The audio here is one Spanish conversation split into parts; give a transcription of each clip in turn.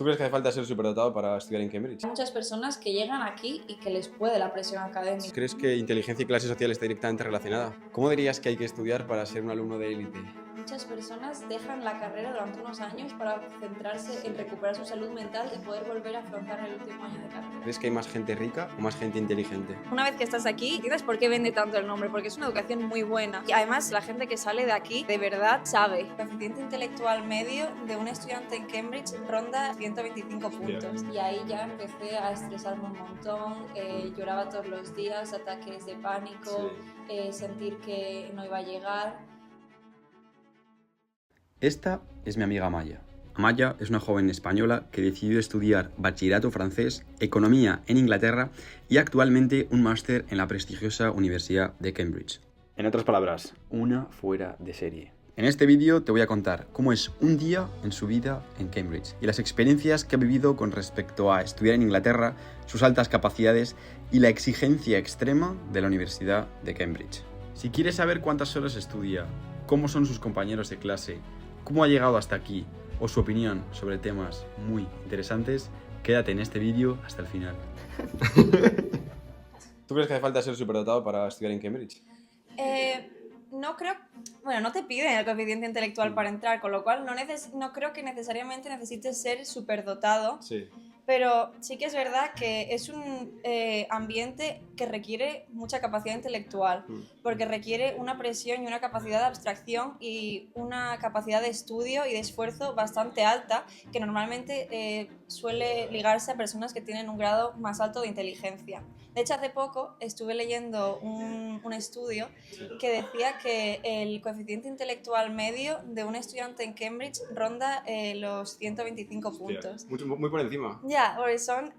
¿Tú crees que hace falta ser superdotado para estudiar en Cambridge? Hay muchas personas que llegan aquí y que les puede la presión académica. ¿Crees que inteligencia y clase social está directamente relacionada? ¿Cómo dirías que hay que estudiar para ser un alumno de élite? Muchas personas dejan la carrera durante unos años para centrarse en recuperar su salud mental y poder volver a afrontar el último año de carrera. ¿Crees que hay más gente rica o más gente inteligente? Una vez que estás aquí, entiendes por qué vende tanto el nombre, porque es una educación muy buena. Y además la gente que sale de aquí de verdad sabe. El coeficiente intelectual medio de un estudiante en Cambridge ronda 125 puntos. Y ahí ya empecé a estresarme un montón, lloraba todos los días, ataques de pánico, sentir que no iba a llegar. Esta es mi amiga Amaya. Amaya es una joven española que decidió estudiar bachillerato francés, economía en Inglaterra y actualmente un máster en la prestigiosa Universidad de Cambridge. En otras palabras, una fuera de serie. En este vídeo te voy a contar cómo es un día en su vida en Cambridge y las experiencias que ha vivido con respecto a estudiar en Inglaterra, sus altas capacidades y la exigencia extrema de la Universidad de Cambridge. Si quieres saber cuántas horas estudia, cómo son sus compañeros de clase, cómo ha llegado hasta aquí o su opinión sobre temas muy interesantes, quédate en este vídeo hasta el final. ¿Tú crees que hace falta ser superdotado para estudiar en Cambridge? No creo, bueno, no te piden el coeficiente intelectual para entrar, con lo cual no creo que necesariamente necesites ser superdotado. Sí. Pero sí que es verdad que es un ambiente que requiere mucha capacidad intelectual, porque requiere una presión y una capacidad de abstracción y una capacidad de estudio y de esfuerzo bastante alta, que normalmente suele ligarse a personas que tienen un grado más alto de inteligencia. De hecho, hace poco estuve leyendo un estudio que decía que el coeficiente intelectual medio de un estudiante en Cambridge ronda los 125 puntos. Muy por encima. Ya, porque son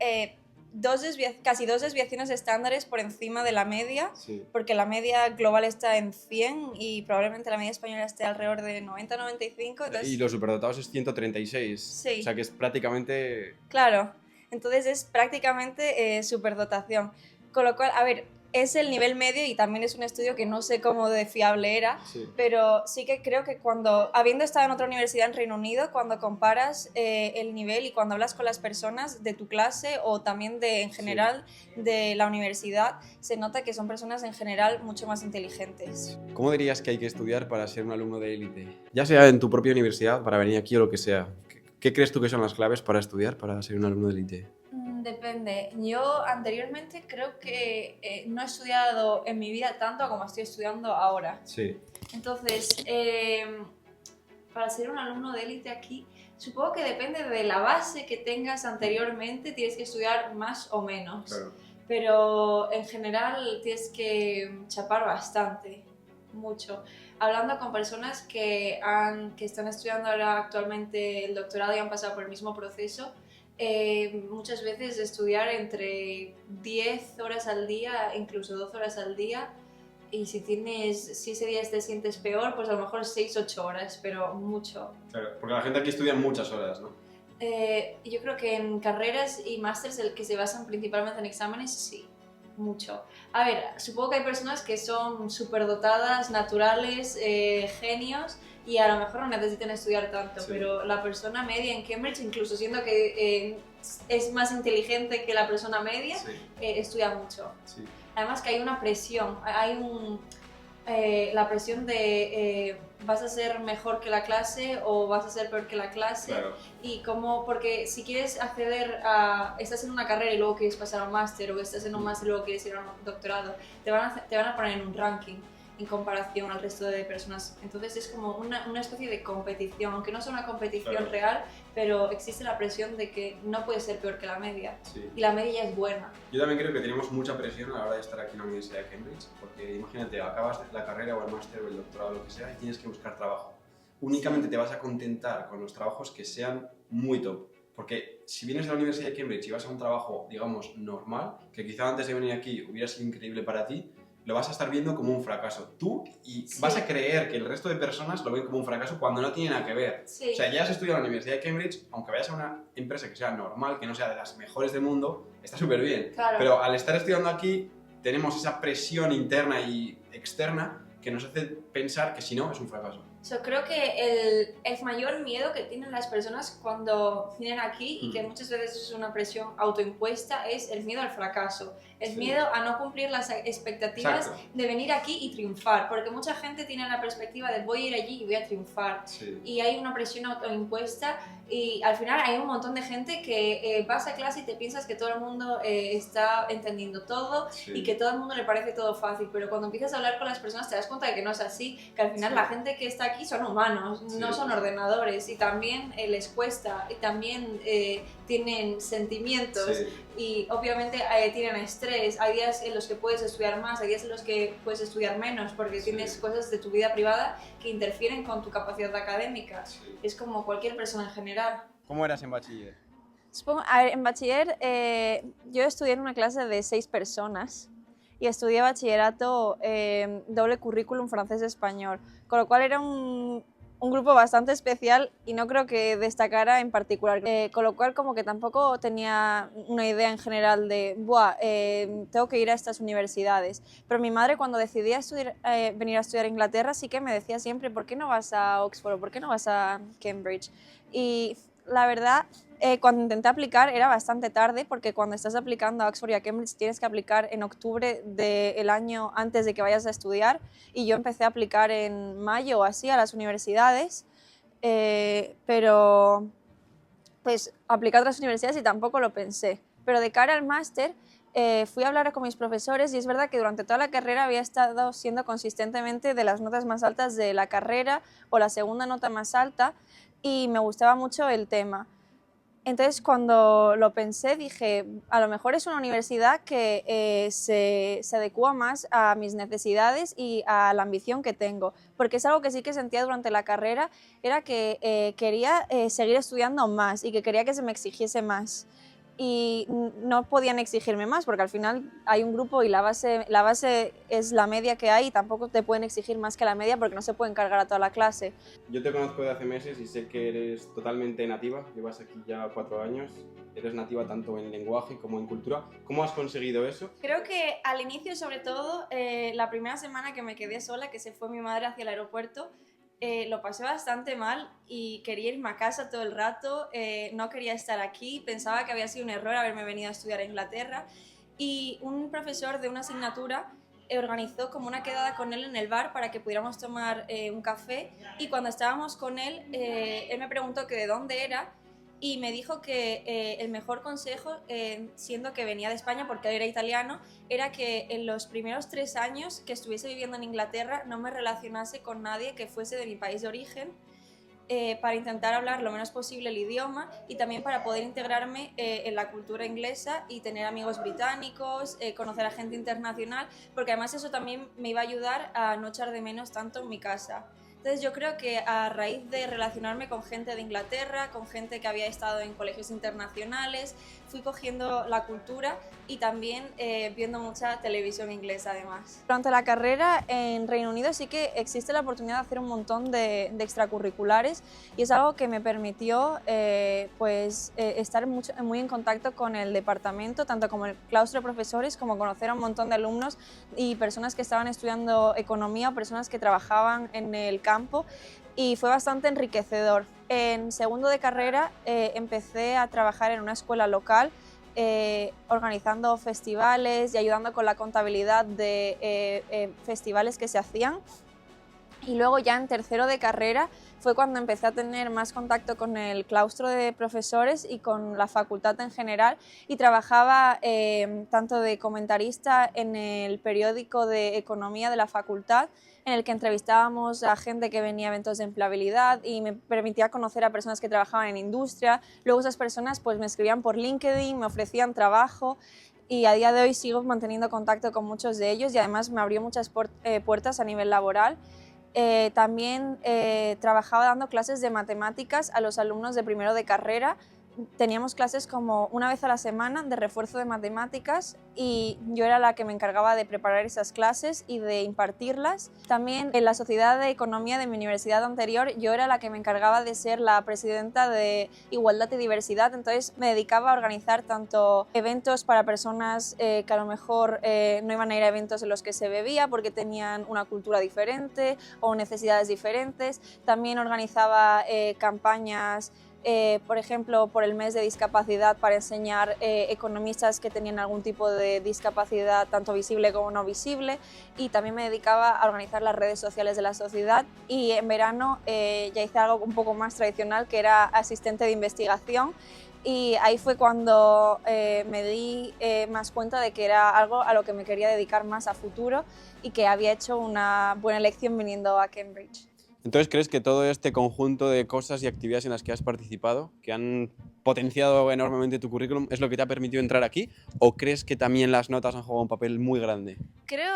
casi dos desviaciones estándares por encima de la media, porque la media global está en 100 y probablemente la media española esté alrededor de 90-95. Entonces... Y los superdotados es 136. Sí. O sea que es prácticamente... Claro, entonces es prácticamente superdotación. Con lo cual, a ver, es el nivel medio y también es un estudio que no sé cómo de fiable era, pero sí que creo que habiendo estado en otra universidad en Reino Unido, cuando comparas el nivel y cuando hablas con las personas de tu clase o también en general de la universidad, se nota que son personas en general mucho más inteligentes. ¿Cómo dirías que hay que estudiar para ser un alumno de élite? Ya sea en tu propia universidad, para venir aquí o lo que sea. ¿Qué crees tú que son las claves para estudiar, para ser un alumno de élite? Depende. Yo anteriormente creo que no he estudiado en mi vida tanto como estoy estudiando ahora. Sí. Entonces, para ser un alumno de élite aquí, supongo que depende de la base que tengas anteriormente, tienes que estudiar más o menos. Claro. Pero en general tienes que chapar bastante, mucho. Hablando con personas que están estudiando ahora actualmente el doctorado y han pasado por el mismo proceso, muchas veces estudiar entre 10 horas al día, incluso 12 horas al día, y si ese día te sientes peor, pues a lo mejor 6-8 horas, pero mucho. Claro, porque la gente aquí estudia muchas horas, ¿no? Yo creo que en carreras y másters que se basan principalmente en exámenes, sí, mucho. A ver, supongo que hay personas que son superdotadas, naturales, genios, y a lo mejor no necesitan estudiar tanto, pero la persona media en Cambridge, incluso siendo que es más inteligente que la persona media, estudia mucho. Sí. Además que hay una presión, la presión de vas a ser mejor que la clase o vas a ser peor que la clase. Claro. Y porque si quieres estás en una carrera y luego quieres pasar a un máster, o estás en un máster y luego quieres ir a un doctorado, te van a poner en un ranking en comparación al resto de personas. Entonces es como una especie de competición, aunque no sea una competición real, pero existe la presión de que no puedes ser peor que la media. Y la media ya es buena. Yo también creo que tenemos mucha presión a la hora de estar aquí en la Universidad de Cambridge, porque imagínate, acabas la carrera o el máster o el doctorado, lo que sea, y tienes que buscar trabajo. Únicamente te vas a contentar con los trabajos que sean muy top. Porque si vienes de la Universidad de Cambridge y vas a un trabajo, digamos, normal, que quizá antes de venir aquí hubiera sido increíble para ti, lo vas a estar viendo como un fracaso. Tú vas a creer que el resto de personas lo ven como un fracaso cuando no tiene nada que ver. O sea, ya has estudiado en la Universidad de Cambridge, aunque vayas a una empresa que sea normal, que no sea de las mejores del mundo, está súper bien. Claro. Pero al estar estudiando aquí, tenemos esa presión interna y externa que nos hace pensar que si no, es un fracaso. Yo creo que el mayor miedo que tienen las personas cuando vienen aquí, y que muchas veces es una presión autoimpuesta, es el miedo al fracaso, el miedo a no cumplir las expectativas. Exacto. De venir aquí y triunfar, porque mucha gente tiene la perspectiva de voy a ir allí y voy a triunfar, y hay una presión autoimpuesta, y al final hay un montón de gente que vas a clase y te piensas que todo el mundo está entendiendo todo y que todo el mundo le parece todo fácil, pero cuando empiezas a hablar con las personas te das cuenta de que no es así, que al final la gente que está aquí son humanos, no son ordenadores, y también les cuesta, y también tienen sentimientos, y obviamente tienen estrés. Hay días en los que puedes estudiar más, hay días en los que puedes estudiar menos, porque tienes cosas de tu vida privada que interfieren con tu capacidad académica. Es como cualquier persona en general. ¿Cómo eras en bachiller? Supongo, a ver, en bachiller yo estudié en una clase de 6 personas y estudié bachillerato doble currículum francés-español, con lo cual era un grupo bastante especial y no creo que destacara en particular, con lo cual como que tampoco tenía una idea en general de buah, tengo que ir a estas universidades, pero mi madre cuando decidí venir a estudiar a Inglaterra sí que me decía siempre ¿por qué no vas a Oxford o por qué no vas a Cambridge? Y la verdad, cuando intenté aplicar era bastante tarde, porque cuando estás aplicando a Oxford y a Cambridge tienes que aplicar en octubre del año antes de que vayas a estudiar, y yo empecé a aplicar en mayo o así a las universidades, pero pues apliqué a otras universidades y tampoco lo pensé. Pero de cara al máster fui a hablar con mis profesores y es verdad que durante toda la carrera había estado siendo consistentemente de las notas más altas de la carrera o la segunda nota más alta, y me gustaba mucho el tema. Entonces, cuando lo pensé, dije, a lo mejor es una universidad que se adecua más a mis necesidades y a la ambición que tengo, porque es algo que sí que sentía durante la carrera, era que quería seguir estudiando más y que quería que se me exigiese más. Y no podían exigirme más porque al final hay un grupo y la base es la media que hay, y tampoco te pueden exigir más que la media porque no se pueden cargar a toda la clase. Yo te conozco de hace meses y sé que eres totalmente nativa, llevas aquí ya 4 años, eres nativa tanto en lenguaje como en cultura. ¿Cómo has conseguido eso? Creo que al inicio, sobre todo, la primera semana que me quedé sola, que se fue mi madre hacia el aeropuerto, lo pasé bastante mal y quería irme a casa todo el rato, no quería estar aquí, pensaba que había sido un error haberme venido a estudiar a Inglaterra, y un profesor de una asignatura organizó como una quedada con él en el bar para que pudiéramos tomar un café, y cuando estábamos con él, él me preguntó que de dónde era, y me dijo que el mejor consejo, siendo que venía de España porque él era italiano, era que en los primeros 3 años que estuviese viviendo en Inglaterra no me relacionase con nadie que fuese de mi país de origen, para intentar hablar lo menos posible el idioma y también para poder integrarme en la cultura inglesa y tener amigos británicos, conocer a gente internacional, porque además eso también me iba a ayudar a no echar de menos tanto mi casa. Entonces yo creo que a raíz de relacionarme con gente de Inglaterra, con gente que había estado en colegios internacionales, fui cogiendo la cultura y también viendo mucha televisión inglesa además. Durante la carrera en Reino Unido sí que existe la oportunidad de hacer un montón de extracurriculares, y es algo que me permitió estar muy en contacto con el departamento, tanto como el claustro de profesores, como conocer a un montón de alumnos y personas que estaban estudiando economía o personas que trabajaban en el campo, y fue bastante enriquecedor. En segundo de carrera empecé a trabajar en una escuela local, organizando festivales y ayudando con la contabilidad de festivales que se hacían. Y luego ya en tercero de carrera fue cuando empecé a tener más contacto con el claustro de profesores y con la facultad en general, y trabajaba tanto de comentarista en el periódico de economía de la facultad, en el que entrevistábamos a gente que venía a eventos de empleabilidad y me permitía conocer a personas que trabajaban en industria. Luego esas personas pues me escribían por LinkedIn, me ofrecían trabajo, y a día de hoy sigo manteniendo contacto con muchos de ellos, y además me abrió muchas puertas a nivel laboral. También trabajaba dando clases de matemáticas a los alumnos de primero de carrera teníamos clases como una vez a la semana de refuerzo de matemáticas y yo era la que me encargaba de preparar esas clases y de impartirlas. También en la Sociedad de Economía de mi universidad anterior yo era la que me encargaba de ser la presidenta de Igualdad y Diversidad, entonces me dedicaba a organizar tanto eventos para personas que a lo mejor no iban a ir a eventos en los que se bebía porque tenían una cultura diferente o necesidades diferentes. También organizaba campañas, por ejemplo, por el mes de discapacidad para enseñar economistas que tenían algún tipo de discapacidad, tanto visible como no visible, y también me dedicaba a organizar las redes sociales de la sociedad. Y en verano ya hice algo un poco más tradicional, que era asistente de investigación, y ahí fue cuando me di más cuenta de que era algo a lo que me quería dedicar más a futuro y que había hecho una buena elección viniendo a Cambridge. Entonces, ¿crees que todo este conjunto de cosas y actividades en las que has participado, que han potenciado enormemente tu currículum, es lo que te ha permitido entrar aquí? ¿O crees que también las notas han jugado un papel muy grande? Creo,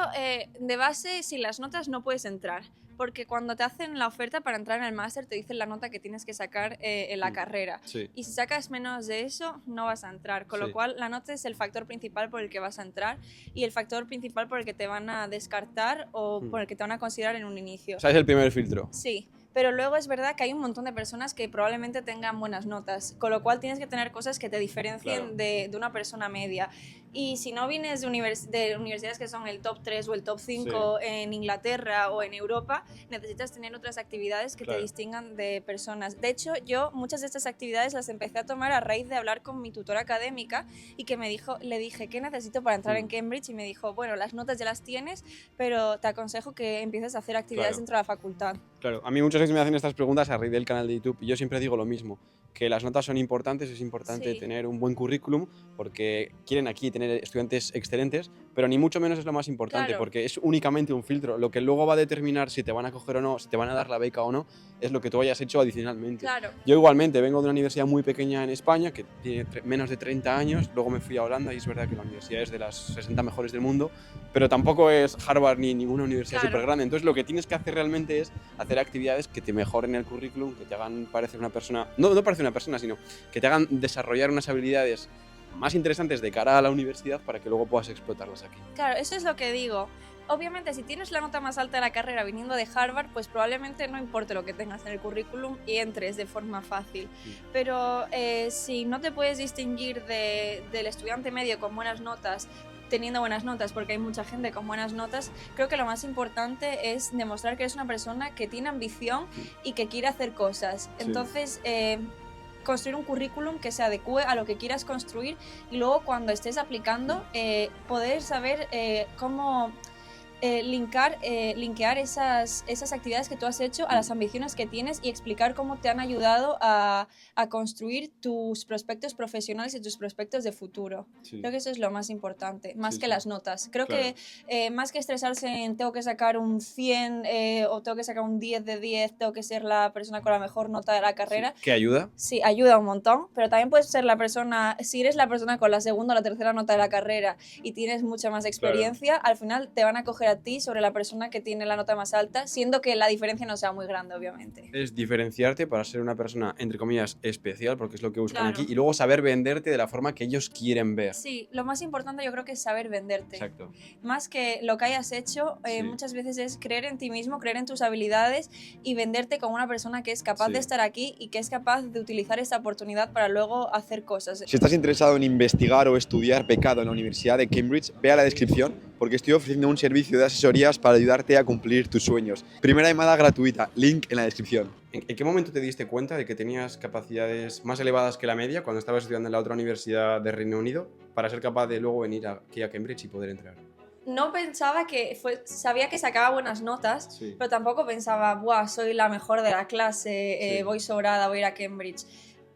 de base, sin las notas no puedes entrar, porque cuando te hacen la oferta para entrar en el máster te dicen la nota que tienes que sacar en la carrera. Sí. Y si sacas menos de eso, no vas a entrar. Con lo cual, la nota es el factor principal por el que vas a entrar y el factor principal por el que te van a descartar o por el que te van a considerar en un inicio. O sea, es el primer filtro. Sí. Pero luego es verdad que hay un montón de personas que probablemente tengan buenas notas, con lo cual tienes que tener cosas que te diferencien de una persona media. Y si no vienes de universidades que son el top 3 o el top 5 en Inglaterra o en Europa, necesitas tener otras actividades que te distingan de personas. De hecho, yo muchas de estas actividades las empecé a tomar a raíz de hablar con mi tutora académica y que le dije, ¿qué necesito para entrar en Cambridge? Y me dijo, bueno, las notas ya las tienes, pero te aconsejo que empieces a hacer actividades dentro de la facultad. Claro, a mí muchas veces me hacen estas preguntas a raíz del canal de YouTube y yo siempre digo lo mismo, que las notas son importantes, es importante tener un buen currículum porque quieren aquí tener estudiantes excelentes, pero ni mucho menos es lo más importante porque es únicamente un filtro. Lo que luego va a determinar si te van a coger o no, si te van a dar la beca o no, es lo que tú hayas hecho adicionalmente. Yo igualmente vengo de una universidad muy pequeña en España que tiene menos de 30 años, luego me fui a Holanda y es verdad que la universidad es de las 60 mejores del mundo, pero tampoco es Harvard ni ninguna universidad súper grande. Entonces lo que tienes que hacer realmente es hacer actividades que te mejoren el currículum, que te hagan parecer una persona, no parecer una persona, sino que te hagan desarrollar unas habilidades más interesantes de cara a la universidad para que luego puedas explotarlas aquí. Claro, eso es lo que digo. Obviamente, si tienes la nota más alta de la carrera viniendo de Harvard, pues probablemente no importe lo que tengas en el currículum y entres de forma fácil. Pero si no te puedes distinguir del estudiante medio con buenas notas, teniendo buenas notas, porque hay mucha gente con buenas notas, creo que lo más importante es demostrar que eres una persona que tiene ambición y que quiere hacer cosas. Entonces, construir un currículum que se adecue a lo que quieras construir y luego cuando estés aplicando poder saber cómo linkear esas actividades que tú has hecho a las ambiciones que tienes y explicar cómo te han ayudado a construir tus prospectos profesionales y tus prospectos de futuro. Creo que eso es lo más importante, más que las notas. Creo que más que estresarse en tengo que sacar un 100 o tengo que sacar un 10 de 10, tengo que ser la persona con la mejor nota de la carrera. ¿Qué ayuda? Sí, ayuda un montón, pero también puedes ser la persona, si eres la persona con la segunda o la tercera nota de la carrera y tienes mucha más experiencia, al final te van a coger a ti sobre la persona que tiene la nota más alta, siendo que la diferencia no sea muy grande, obviamente. Es diferenciarte para ser una persona, entre comillas, especial, porque es lo que buscan aquí, y luego saber venderte de la forma que ellos quieren ver. Sí, lo más importante yo creo que es saber venderte. Exacto. Más que lo que hayas hecho, muchas veces es creer en ti mismo, creer en tus habilidades y venderte como una persona que es capaz de estar aquí y que es capaz de utilizar esta oportunidad para luego hacer cosas. Si estás interesado en investigar o estudiar becado en la Universidad de Cambridge, ve a la descripción porque estoy ofreciendo un servicio de asesorías para ayudarte a cumplir tus sueños. Primera llamada gratuita, link en la descripción. ¿En qué momento te diste cuenta de que tenías capacidades más elevadas que la media cuando estabas estudiando en la otra universidad de Reino Unido para ser capaz de luego venir aquí a Cambridge y poder entrar? No pensaba sabía que sacaba buenas notas, pero tampoco pensaba, ¡buah, soy la mejor de la clase, voy sobrada, voy a ir a Cambridge!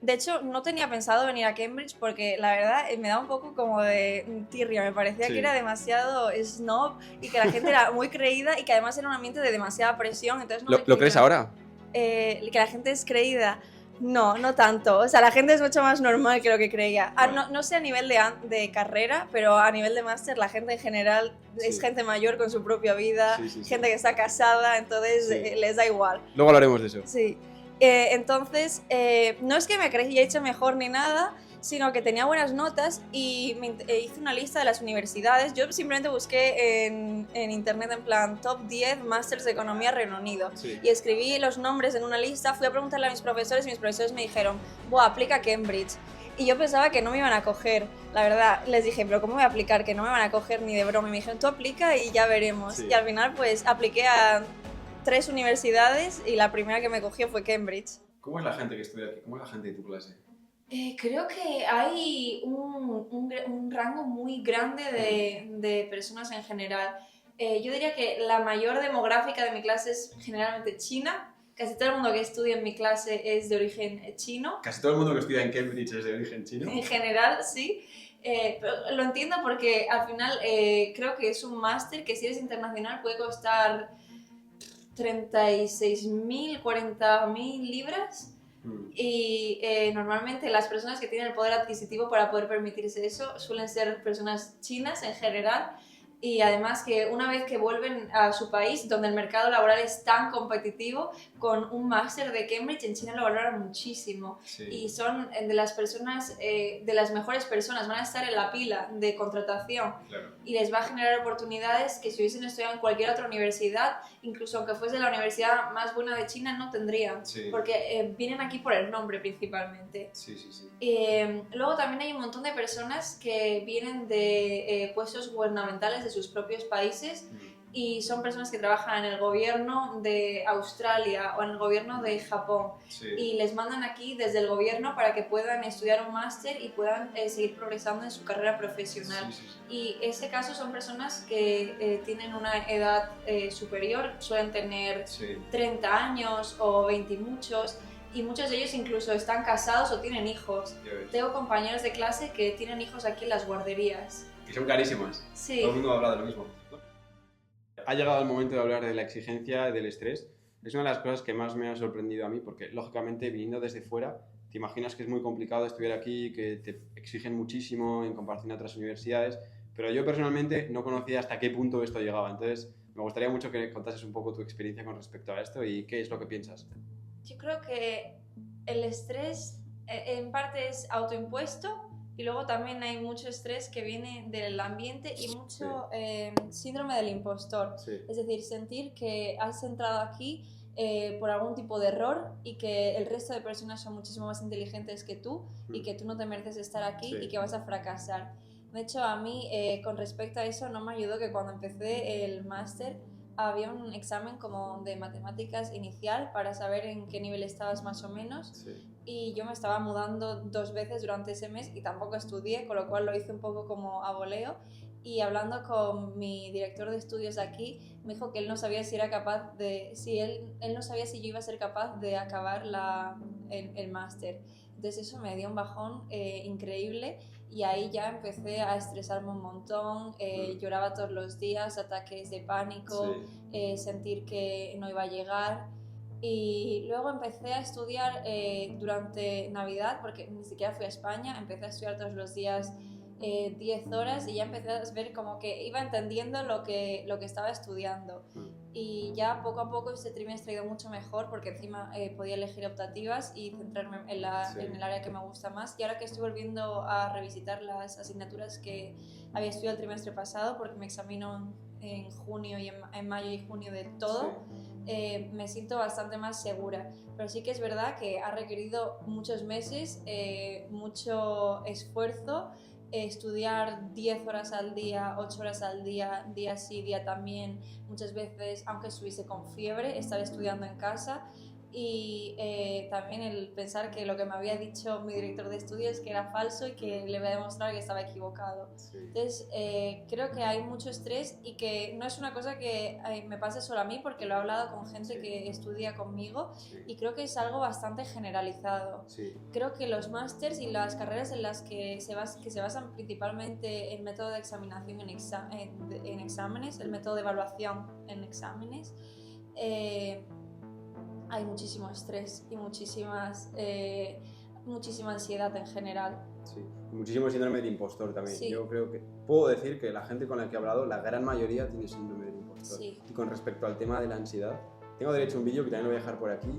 De hecho, no tenía pensado venir a Cambridge porque la verdad me da un poco como de tirria, me parecía que era demasiado snob y que la gente era muy creída y que además era un ambiente de demasiada presión. Entonces ¿Lo crees ahora? Que la gente es creída. No, no tanto. O sea, la gente es mucho más normal que lo que creía. No sé a nivel de carrera, pero a nivel de máster la gente en general es gente mayor con su propia vida, gente que está casada, entonces les da igual. Luego hablaremos de eso. Sí. Entonces, no es que me creía hecho mejor ni nada, sino que tenía buenas notas y hice una lista de las universidades. Yo simplemente busqué en internet en plan top 10 másters de economía Reino Unido, Sí. y escribí los nombres en una lista, fui a preguntarle a mis profesores y mis profesores me dijeron, buah, aplica a Cambridge. Y yo pensaba que no me iban a coger, la verdad. Les dije, pero ¿cómo voy a aplicar? Que no me van a coger ni de broma. Y me dijeron, tú aplica y ya veremos. Sí. Y al final pues apliqué a 3 universidades y la primera que me cogió fue Cambridge. ¿Cómo es la gente que estudia aquí? ¿Cómo es la gente de tu clase? Creo que hay un rango muy grande de personas en general. Yo diría que la mayor demográfica de mi clase es generalmente china. Casi todo el mundo que estudia en mi clase es de origen chino. Casi todo el mundo que estudia en Cambridge es de origen chino. En general, sí. Pero lo entiendo porque al final creo que es un máster que si eres internacional puede costar 36.000, 40.000 libras. Y normalmente las personas que tienen el poder adquisitivo para poder permitirse eso suelen ser personas chinas en general, y además que una vez que vuelven a su país donde el mercado laboral es tan competitivo, con un máster de Cambridge en China lo valoran muchísimo. Sí. Y son de las personas, de las mejores personas, van a estar en la pila de contratación. Claro. Y les va a generar oportunidades que si hubiesen estudiado en cualquier otra universidad, incluso aunque fuese la universidad más buena de China, no tendrían, Sí. porque vienen aquí por el nombre principalmente. Sí, sí, sí. Luego también hay un montón de personas que vienen de puestos gubernamentales de sus propios países, y son personas que trabajan en el gobierno de Australia o en el gobierno de Japón, Sí. y les mandan aquí desde el gobierno para que puedan estudiar un máster y puedan seguir progresando en su carrera profesional. Sí, sí, sí. Y ese caso son personas que tienen una edad superior, suelen tener Sí. 30 años o 20 y muchos, y muchos de ellos incluso están casados o tienen hijos. Ya ves. Tengo compañeros de clase que tienen hijos aquí en las guarderías. Y son carísimas. Sí. Todo el mundo habla de lo mismo. Ha llegado el momento de hablar de la exigencia y del estrés. Es una de las cosas que más me ha sorprendido a mí, porque lógicamente viniendo desde fuera, te imaginas que es muy complicado estudiar aquí, que te exigen muchísimo en comparación a otras universidades, pero yo personalmente no conocía hasta qué punto esto llegaba. Entonces, me gustaría mucho que contases un poco tu experiencia con respecto a esto y qué es lo que piensas. Yo creo que el estrés en parte es autoimpuesto, y luego también hay mucho estrés que viene del ambiente y mucho síndrome del impostor. Sí. Es decir, sentir que has entrado aquí por algún tipo de error y que el resto de personas son muchísimo más inteligentes que tú y que tú no te mereces estar aquí, Sí. y que vas a fracasar. De hecho, a mí con respecto a eso no me ayudó que cuando empecé el máster había un examen como de matemáticas inicial para saber en qué nivel estabas más o menos, Sí. y yo me estaba mudando 2 veces durante ese mes y tampoco estudié, con lo cual lo hice un poco como a voleo. Y hablando con mi director de estudios aquí, me dijo que él no sabía si era capaz de, si él no sabía si yo iba a ser capaz de acabar el máster. Entonces eso me dio un bajón increíble, y ahí ya empecé a estresarme un montón, lloraba todos los días, ataques de pánico, sentir que no iba a llegar. Y luego empecé a estudiar durante Navidad, porque ni siquiera fui a España, empecé a estudiar todos los días 10 horas, y ya empecé a ver como que iba entendiendo lo que estaba estudiando. Y ya poco a poco este trimestre ha ido mucho mejor, porque encima podía elegir optativas y centrarme en el área que me gusta más. Y ahora que estoy volviendo a revisitar las asignaturas que había estudiado el trimestre pasado, porque me examino en junio y en mayo y junio de todo, me siento bastante más segura. Pero sí que es verdad que ha requerido muchos meses, mucho esfuerzo, estudiar 10 horas al día, 8 horas al día, día sí, día también, muchas veces, aunque estuviese con fiebre, estar estudiando en casa. Y también el pensar que lo que me había dicho mi director de estudios que era falso, y que le voy a demostrar que estaba equivocado. Entonces creo que hay mucho estrés, y que no es una cosa que me pase solo a mí, porque lo he hablado con gente que estudia conmigo, y creo que es algo bastante generalizado. Creo que los másters y las carreras en las que se basan principalmente en método de examinación en exámenes, el método de evaluación en exámenes, hay muchísimo estrés y muchísima ansiedad en general. Sí, muchísimo síndrome de impostor también. Sí. Yo creo que puedo decir que la gente con la que he hablado, la gran mayoría tiene síndrome de impostor. Sí. Y con respecto al tema de la ansiedad, tengo derecho a un vídeo que también lo voy a dejar por aquí,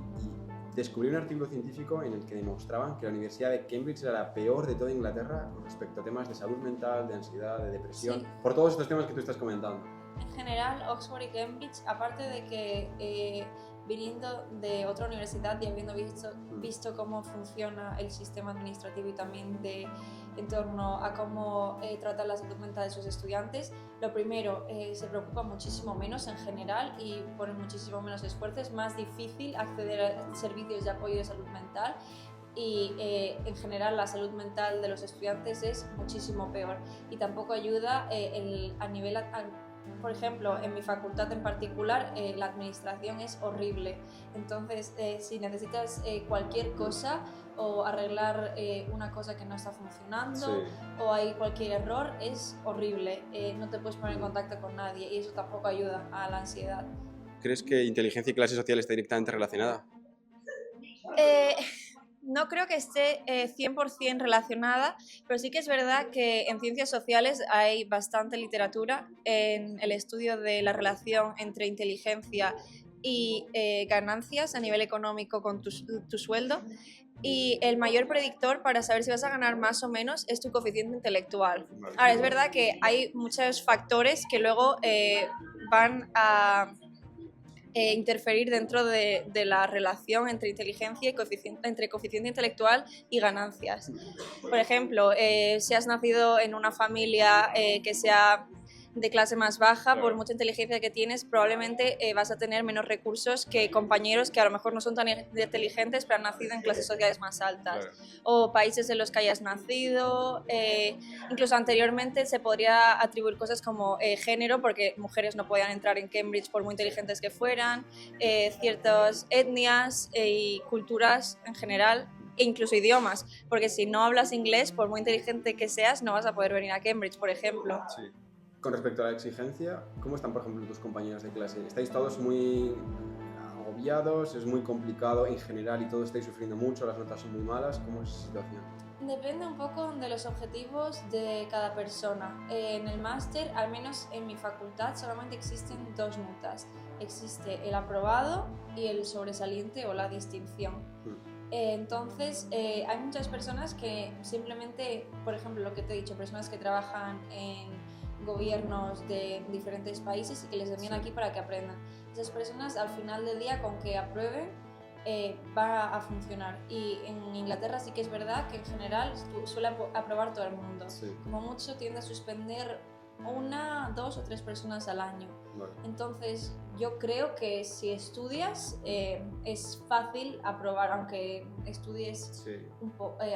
y descubrí un artículo científico en el que demostraban que la Universidad de Cambridge era la peor de toda Inglaterra con respecto a temas de salud mental, de ansiedad, de depresión, Sí. por todos estos temas que tú estás comentando. En general, Oxford y Cambridge, aparte de que viniendo de otra universidad y habiendo visto cómo funciona el sistema administrativo y también en torno a cómo tratan la salud mental de sus estudiantes, lo primero, se preocupa muchísimo menos en general y ponen muchísimo menos esfuerzo. Es más difícil acceder a servicios de apoyo de salud mental y en general la salud mental de los estudiantes es muchísimo peor y tampoco ayuda a nivel... Por ejemplo, en mi facultad en particular, la administración es horrible. Entonces, si necesitas cualquier cosa o arreglar una cosa que no está funcionando o hay cualquier error, es horrible. No te puedes poner en contacto con nadie y eso tampoco ayuda a la ansiedad. ¿Crees que inteligencia y clase social está directamente relacionada? No creo que esté 100% relacionada, pero sí que es verdad que en ciencias sociales hay bastante literatura en el estudio de la relación entre inteligencia y ganancias a nivel económico con tu sueldo. Y el mayor predictor para saber si vas a ganar más o menos es tu coeficiente intelectual. Ahora, es verdad que hay muchos factores que luego van a... interferir dentro de la relación entre inteligencia y entre coeficiente intelectual y ganancias. Por ejemplo, si has nacido en una familia que sea de clase más baja, por mucha inteligencia que tienes, probablemente vas a tener menos recursos que compañeros que a lo mejor no son tan inteligentes, pero han nacido en clases sociales más altas. O países en los que hayas nacido, incluso anteriormente se podría atribuir cosas como género, porque mujeres no podían entrar en Cambridge por muy inteligentes que fueran, ciertas etnias y culturas en general, e incluso idiomas, porque si no hablas inglés, por muy inteligente que seas, no vas a poder venir a Cambridge, por ejemplo. Sí. Con respecto a la exigencia, ¿cómo están, por ejemplo, tus compañeros de clase? ¿Estáis todos muy agobiados? ¿Es muy complicado en general y todos estáis sufriendo mucho? ¿Las notas son muy malas? ¿Cómo es la situación? Depende un poco de los objetivos de cada persona. En el máster, al menos en mi facultad, solamente existen dos notas. Existe el aprobado y el sobresaliente o la distinción. Entonces, hay muchas personas que simplemente, por ejemplo, lo que te he dicho, personas que trabajan en gobiernos de diferentes países y que les envían aquí para que aprendan. Esas personas, al final del día, con que aprueben, va a funcionar. Y en Inglaterra sí que es verdad que en general suele aprobar todo el mundo. Como mucho tiende a suspender 1, 2 o 3 personas al año. Entonces yo creo que si estudias es fácil aprobar, aunque estudies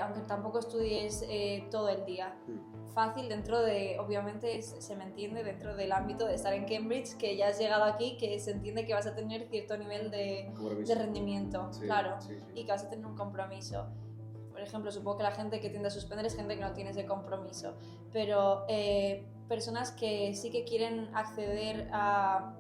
aunque tampoco estudies todo el día. Fácil dentro de, obviamente se me entiende, dentro del ámbito de estar en Cambridge, que ya has llegado aquí, que se entiende que vas a tener cierto nivel de rendimiento, claro, y que vas a tener un compromiso. Por ejemplo, supongo que la gente que tiende a suspender es gente que no tiene ese compromiso, pero personas que sí que quieren acceder a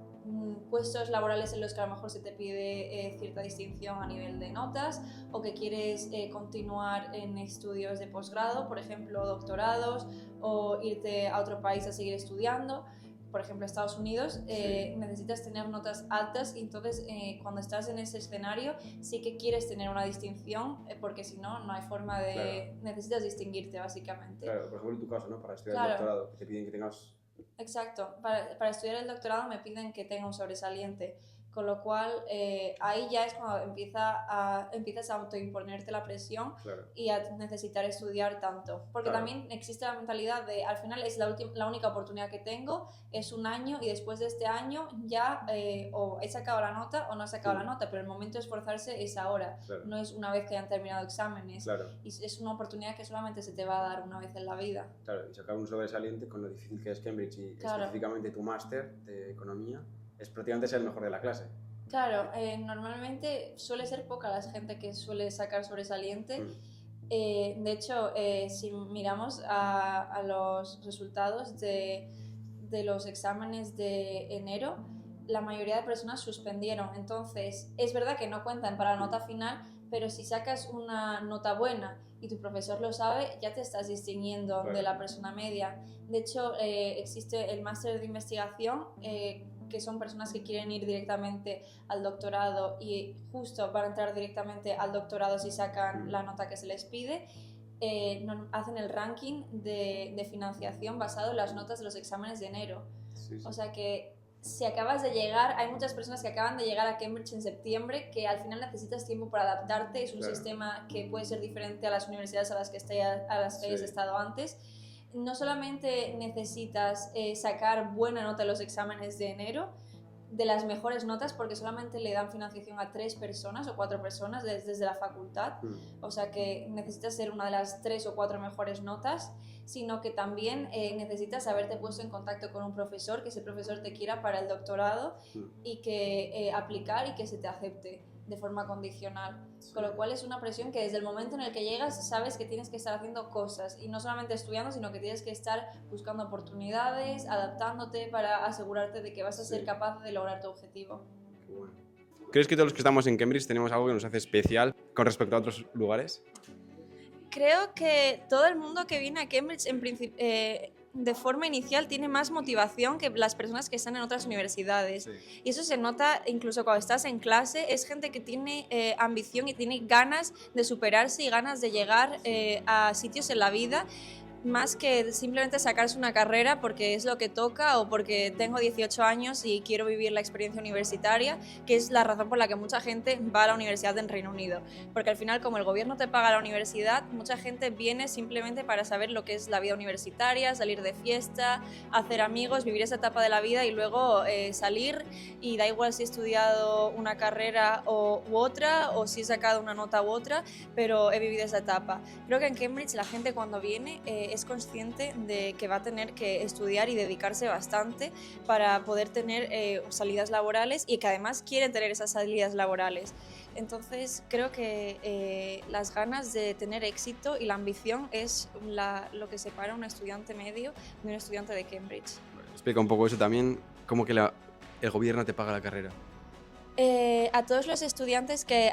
puestos laborales en los que a lo mejor se te pide cierta distinción a nivel de notas, o que quieres continuar en estudios de posgrado, por ejemplo doctorados, o irte a otro país a seguir estudiando, por ejemplo Estados Unidos, necesitas tener notas altas y entonces cuando estás en ese escenario sí que quieres tener una distinción porque si no, no hay forma de... Necesitas distinguirte básicamente. Claro, por ejemplo en tu caso, ¿no? Para estudiar el doctorado, que te piden que tengas... Exacto, para estudiar el doctorado me piden que tenga un sobresaliente, con lo cual ahí ya es cuando empiezas a autoimponerte la presión y a necesitar estudiar tanto, porque también existe la mentalidad de al final es la única oportunidad que tengo, es un año y después de este año ya o he sacado la nota o no he sacado la nota, pero el momento de esforzarse es ahora, no es una vez que hayan terminado exámenes, y es una oportunidad que solamente se te va a dar una vez en la vida. Claro, y sacar un sobresaliente con lo difícil que es Cambridge y específicamente tu máster de economía es prácticamente ser el mejor de la clase. Claro, normalmente suele ser poca la gente que suele sacar sobresaliente. De hecho, si miramos a los resultados de los exámenes de enero, la mayoría de personas suspendieron. Entonces, es verdad que no cuentan para la nota final, pero si sacas una nota buena y tu profesor lo sabe, ya te estás distinguiendo de la persona media. De hecho, existe el máster de investigación, que son personas que quieren ir directamente al doctorado y justo van a entrar directamente al doctorado si sacan la nota que se les pide, hacen el ranking de financiación basado en las notas de los exámenes de enero. Sí, sí. O sea que si acabas de llegar, hay muchas personas que acaban de llegar a Cambridge en septiembre que al final necesitas tiempo para adaptarte, es un sistema que puede ser diferente a las universidades a las que hayas estado antes. No solamente necesitas sacar buena nota en los exámenes de enero, de las mejores notas, porque solamente le dan financiación a 3 personas o 4 personas desde la facultad, o sea que necesitas ser una de las 3 o 4 mejores notas, sino que también necesitas haberte puesto en contacto con un profesor, que ese profesor te quiera para el doctorado y que aplicar y que se te acepte de forma condicional, con lo cual es una presión que desde el momento en el que llegas sabes que tienes que estar haciendo cosas y no solamente estudiando, sino que tienes que estar buscando oportunidades, adaptándote para asegurarte de que vas a ser capaz de lograr tu objetivo. Qué bueno. ¿Crees que todos los que estamos en Cambridge tenemos algo que nos hace especial con respecto a otros lugares? Creo que todo el mundo que viene a Cambridge de forma inicial tiene más motivación que las personas que están en otras universidades. Sí. Y eso se nota incluso cuando estás en clase, es gente que tiene ambición y tiene ganas de superarse y ganas de llegar a sitios en la vida, más que simplemente sacarse una carrera porque es lo que toca o porque tengo 18 años y quiero vivir la experiencia universitaria, que es la razón por la que mucha gente va a la universidad en Reino Unido. Porque al final, como el gobierno te paga la universidad, mucha gente viene simplemente para saber lo que es la vida universitaria, salir de fiesta, hacer amigos, vivir esa etapa de la vida y luego salir, y da igual si he estudiado una carrera u otra, o si he sacado una nota u otra, pero he vivido esa etapa. Creo que en Cambridge la gente cuando viene es consciente de que va a tener que estudiar y dedicarse bastante para poder tener salidas laborales, y que además quieren tener esas salidas laborales. Entonces creo que las ganas de tener éxito y la ambición es lo que separa a un estudiante medio de un estudiante de Cambridge. Explica un poco eso también, cómo que el gobierno te paga la carrera. A todos los estudiantes que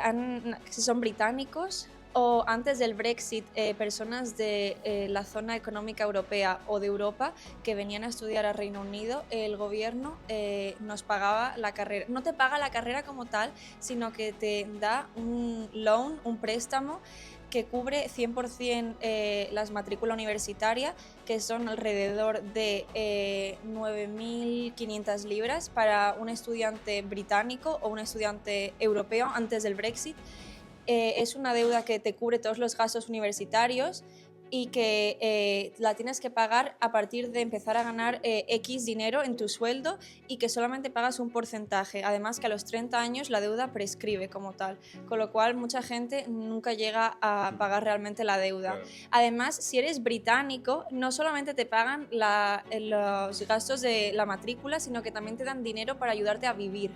son británicos o antes del Brexit, personas de la zona económica europea o de Europa que venían a estudiar a Reino Unido, el gobierno nos pagaba la carrera. No te paga la carrera como tal, sino que te da un loan, un préstamo que cubre 100% la matrícula universitaria, que son alrededor de 9.500 libras para un estudiante británico o un estudiante europeo antes del Brexit. Es una deuda que te cubre todos los gastos universitarios y que la tienes que pagar a partir de empezar a ganar X dinero en tu sueldo, y que solamente pagas un porcentaje. Además que a los 30 años la deuda prescribe como tal, con lo cual mucha gente nunca llega a pagar realmente la deuda. Claro. Además, si eres británico, no solamente te pagan los gastos de la matrícula, sino que también te dan dinero para ayudarte a vivir.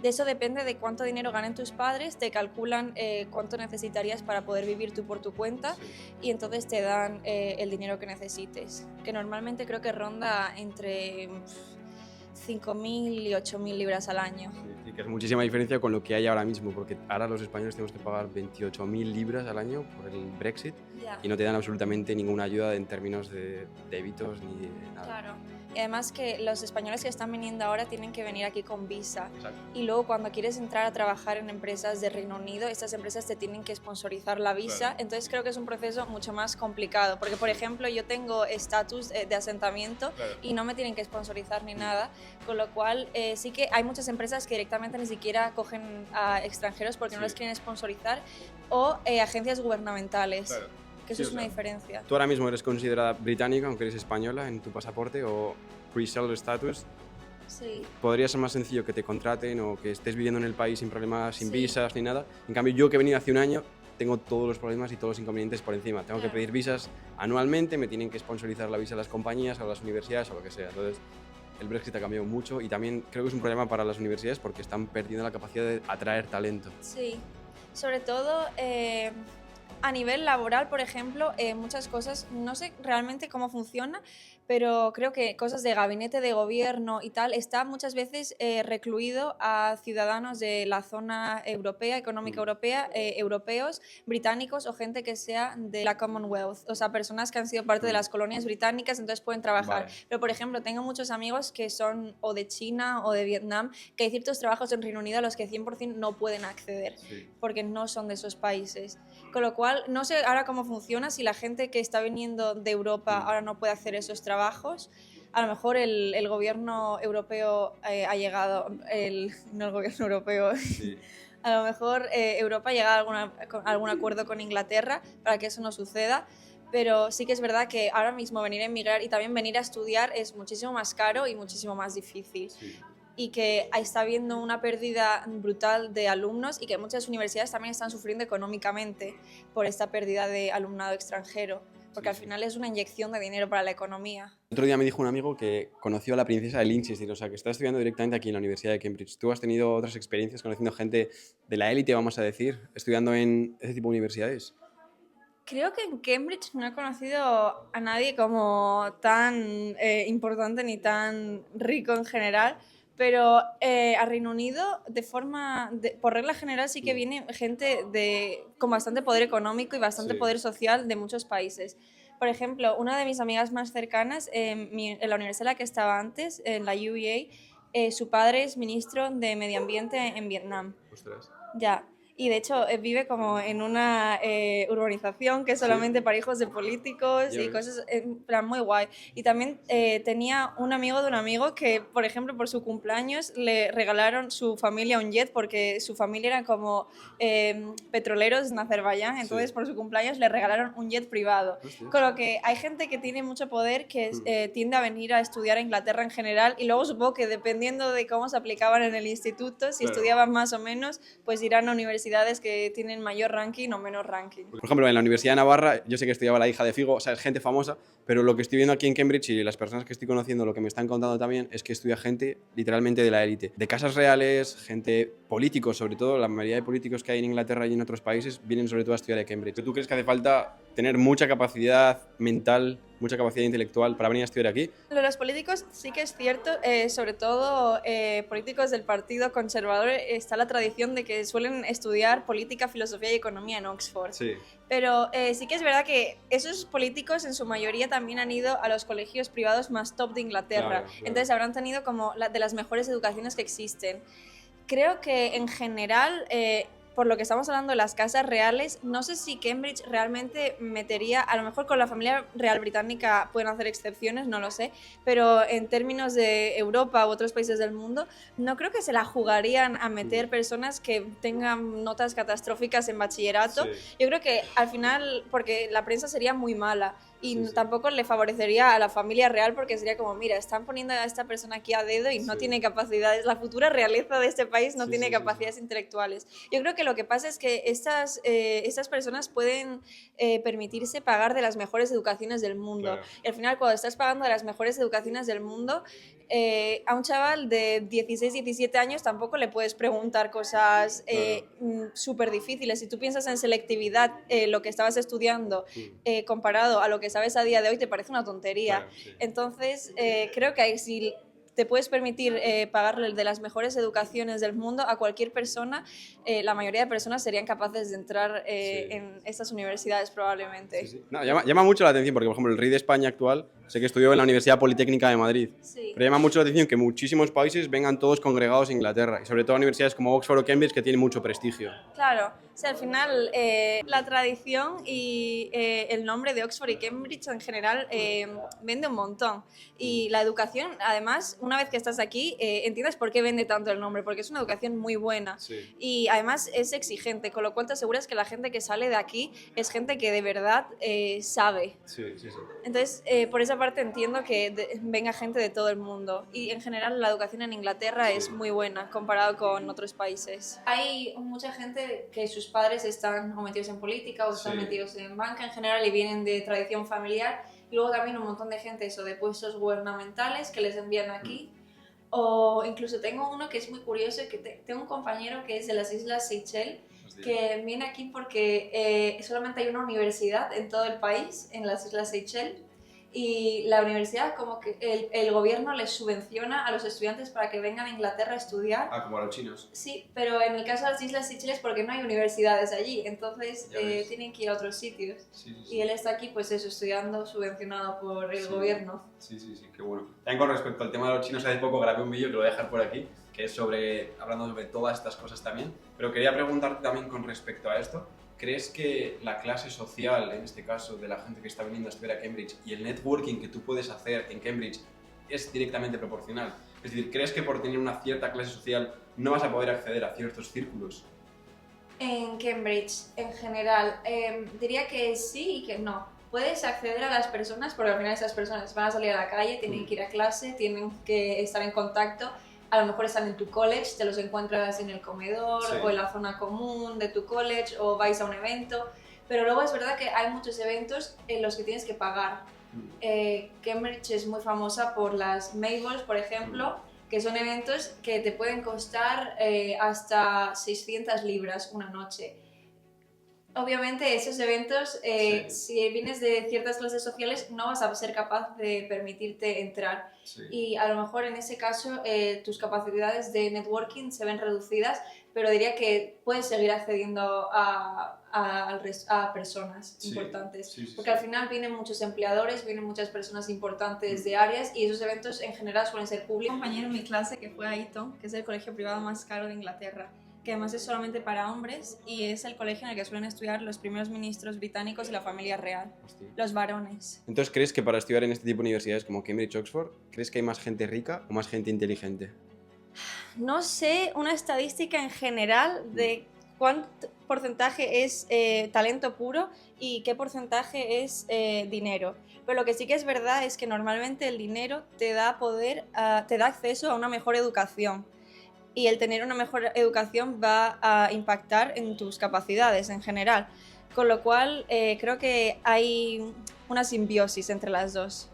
De eso depende de cuánto dinero ganen tus padres, te calculan cuánto necesitarías para poder vivir tú por tu cuenta, y entonces te dan el dinero que necesites, que normalmente creo que ronda entre 5.000 y 8.000 libras al año. Sí, que es muchísima diferencia con lo que hay ahora mismo, porque ahora los españoles tenemos que pagar 28.000 libras al año por el Brexit, y no te dan absolutamente ninguna ayuda en términos de débitos ni de nada. Claro. Y además que los españoles que están viniendo ahora tienen que venir aquí con visa. Exacto. Y luego cuando quieres entrar a trabajar en empresas de Reino Unido, estas empresas te tienen que sponsorizar la visa. Claro. Entonces creo que es un proceso mucho más complicado, porque por ejemplo yo tengo estatus de asentamiento, claro, y no me tienen que sponsorizar ni nada, con lo cual sí que hay muchas empresas que directamente ni siquiera cogen a extranjeros porque no les quieren sponsorizar, o agencias gubernamentales. Claro. Que eso es una diferencia. ¿Tú ahora mismo eres considerada británica, aunque eres española, en tu pasaporte, o pre-settled status? Sí. ¿Podría ser más sencillo que te contraten o que estés viviendo en el país sin problemas, sin visas ni nada? En cambio, yo que he venido hace un año, tengo todos los problemas y todos los inconvenientes por encima. Tengo que pedir visas anualmente, me tienen que sponsorizar la visa a las compañías, a las universidades o lo que sea. Entonces, el Brexit ha cambiado mucho, y también creo que es un problema para las universidades porque están perdiendo la capacidad de atraer talento. Sí, sobre todo a nivel laboral, por ejemplo, muchas cosas, no sé realmente cómo funciona, pero creo que cosas de gabinete de gobierno y tal, está muchas veces recluido a ciudadanos de la zona europea, económica europea, europeos, británicos o gente que sea de la Commonwealth, o sea, personas que han sido parte de las colonias británicas, entonces pueden trabajar. Vale. Pero, por ejemplo, tengo muchos amigos que son o de China o de Vietnam, que hay ciertos trabajos en Reino Unido a los que 100% no pueden acceder, porque no son de esos países. Con lo cual, no sé ahora cómo funciona, si la gente que está viniendo de Europa ahora no puede hacer esos trabajos. A lo mejor el gobierno europeo ha llegado, no el gobierno europeo, Sí. a lo mejor Europa ha llegado a algún acuerdo con Inglaterra para que eso no suceda, pero sí que es verdad que ahora mismo venir a emigrar y también venir a estudiar es muchísimo más caro y muchísimo más difícil. Sí. Y que está habiendo una pérdida brutal de alumnos y que muchas universidades también están sufriendo económicamente por esta pérdida de alumnado extranjero, porque al final es una inyección de dinero para la economía. El otro día me dijo un amigo que conoció a la princesa de Liechtenstein, o sea, que está estudiando directamente aquí en la Universidad de Cambridge. ¿Tú has tenido otras experiencias conociendo gente de la élite, vamos a decir, estudiando en ese tipo de universidades? Creo que en Cambridge no he conocido a nadie como tan importante ni tan rico en general, pero a Reino Unido, por regla general, sí que viene gente con bastante poder económico y bastante poder social de muchos países. Por ejemplo, una de mis amigas más cercanas, en la universidad en la que estaba antes, en la UEA, su padre es ministro de Medio Ambiente en Vietnam. Ostras. Ya. Y de hecho vive como en una urbanización que es solamente para hijos de políticos y cosas en plan muy guay. Y también tenía un amigo de un amigo que, por ejemplo, por su cumpleaños le regalaron su familia un jet porque su familia eran como petroleros en Azerbaiyán, entonces por su cumpleaños le regalaron un jet privado. Con lo que hay gente que tiene mucho poder que tiende a venir a estudiar a Inglaterra en general y luego supongo que dependiendo de cómo se aplicaban en el instituto, si estudiaban más o menos, pues irán a universidades que tienen mayor ranking o menos ranking. Por ejemplo, en la Universidad de Navarra, yo sé que estudiaba la hija de Figo, o sea, es gente famosa, pero lo que estoy viendo aquí en Cambridge y las personas que estoy conociendo, lo que me están contando también, es que estudia gente literalmente de la élite, de casas reales, gente políticos, sobre todo, la mayoría de políticos que hay en Inglaterra y en otros países vienen sobre todo a estudiar a Cambridge. ¿Tú crees que hace falta tener mucha capacidad mental, mucha capacidad intelectual para venir a estudiar aquí? Lo de los políticos sí que es cierto, sobre todo políticos del Partido Conservador, está la tradición de que suelen estudiar política, filosofía y economía en Oxford. Sí. Pero sí que es verdad que esos políticos en su mayoría también han ido a los colegios privados más top de Inglaterra. Claro. Entonces habrán tenido como de las mejores educaciones que existen. Creo que en general, por lo que estamos hablando de las casas reales, no sé si Cambridge realmente metería, a lo mejor con la familia real británica pueden hacer excepciones, no lo sé, pero en términos de Europa u otros países del mundo, no creo que se la jugarían a meter personas que tengan notas catastróficas en bachillerato. Sí. Yo creo que al final, porque la prensa sería muy mala y tampoco le favorecería a la familia real porque sería como, mira, están poniendo a esta persona aquí a dedo y no tiene capacidades, la futura realeza de este país no tiene capacidades intelectuales. Yo creo que lo que pasa es que estas personas pueden permitirse pagar de las mejores educaciones del mundo. Claro. Y al final, cuando estás pagando de las mejores educaciones del mundo, a un chaval de 16, 17 años tampoco le puedes preguntar cosas súper difíciles. Si tú piensas en selectividad, lo que estabas estudiando comparado a lo que sabes a día de hoy, te parece una tontería. Claro, sí. Entonces, creo que si te puedes permitir pagarle de las mejores educaciones del mundo a cualquier persona, la mayoría de personas serían capaces de entrar en estas universidades probablemente. Sí. No, llama mucho la atención porque, por ejemplo, el rey de España actual, sé que estudió en la Universidad Politécnica de Madrid, Sí. pero llama mucho la atención que muchísimos países vengan todos congregados a Inglaterra, y sobre todo universidades como Oxford o Cambridge que tienen mucho prestigio. Claro, o sea, al final la tradición y el nombre de Oxford y Cambridge en general vende un montón. Y la educación, además, una vez que estás aquí, entiendes por qué vende tanto el nombre, porque es una educación muy buena. Sí. Y además es exigente, con lo cual te aseguras que la gente que sale de aquí es gente que de verdad sabe. Sí. Entonces, por esa parte entiendo que venga gente de todo el mundo. Y en general la educación en Inglaterra es muy buena comparado con otros países. Hay mucha gente que sus padres están o metidos en política o están metidos en banca en general y vienen de tradición familiar. Y luego también un montón de gente eso, de puestos gubernamentales que les envían aquí. O incluso tengo uno que es muy curioso, que tengo un compañero que es de las Islas Seychelles Hostia. que viene aquí porque solamente hay una universidad en todo el país, en las Islas Seychelles, y la universidad como que el gobierno les subvenciona a los estudiantes para que vengan a Inglaterra a estudiar. Ah, como a los chinos. Sí, pero en el caso de las Islas Seychelles porque no hay universidades allí, entonces Ya ves. tienen que ir a otros sitios. Sí, sí, Y sí. él está aquí, pues eso, estudiando, subvencionado por el Sí. gobierno. Sí, sí, sí, qué bueno. También con respecto al tema de los chinos, hace poco grabé un vídeo que lo voy a dejar por aquí, que es hablando sobre todas estas cosas también. Pero quería preguntarte también con respecto a esto. ¿Crees que la clase social, en este caso de la gente que está viniendo a estudiar a Cambridge, y el networking que tú puedes hacer en Cambridge es directamente proporcional? Es decir, ¿crees que por tener una cierta clase social no vas a poder acceder a ciertos círculos? En Cambridge, en general, diría que sí y que no. Puedes acceder a las personas porque al final esas personas van a salir a la calle, tienen que ir a clase, tienen que estar en contacto. A lo mejor están en tu college, te los encuentras en el comedor Sí. o en la zona común de tu college o vais a un evento. Pero luego es verdad que hay muchos eventos en los que tienes que pagar. Cambridge es muy famosa por las Mayballs, por ejemplo, que son eventos que te pueden costar hasta 600 libras una noche. Obviamente esos eventos, Sí. si vienes de ciertas clases sociales, no vas a ser capaz de permitirte entrar. Sí. Y a lo mejor en ese caso tus capacidades de networking se ven reducidas, pero diría que puedes seguir accediendo a personas Sí, importantes. sí, sí, Porque sí. al final vienen muchos empleadores, vienen muchas personas importantes de áreas y esos eventos en general suelen ser públicos. Un compañero en mi clase que fue a Eton, que es el colegio privado más caro de Inglaterra, que además es solamente para hombres y es el colegio en el que suelen estudiar los primeros ministros británicos y la familia real, Hostia. los varones. Entonces, ¿crees que para estudiar en este tipo de universidades como Cambridge, Oxford, crees que hay más gente rica o más gente inteligente? No sé una estadística en general de cuánto porcentaje es talento puro y qué porcentaje es dinero. Pero lo que sí que es verdad es que normalmente el dinero te da poder, te da acceso a una mejor educación. Y el tener una mejor educación va a impactar en tus capacidades en general. Con lo cual creo que hay una simbiosis entre las dos.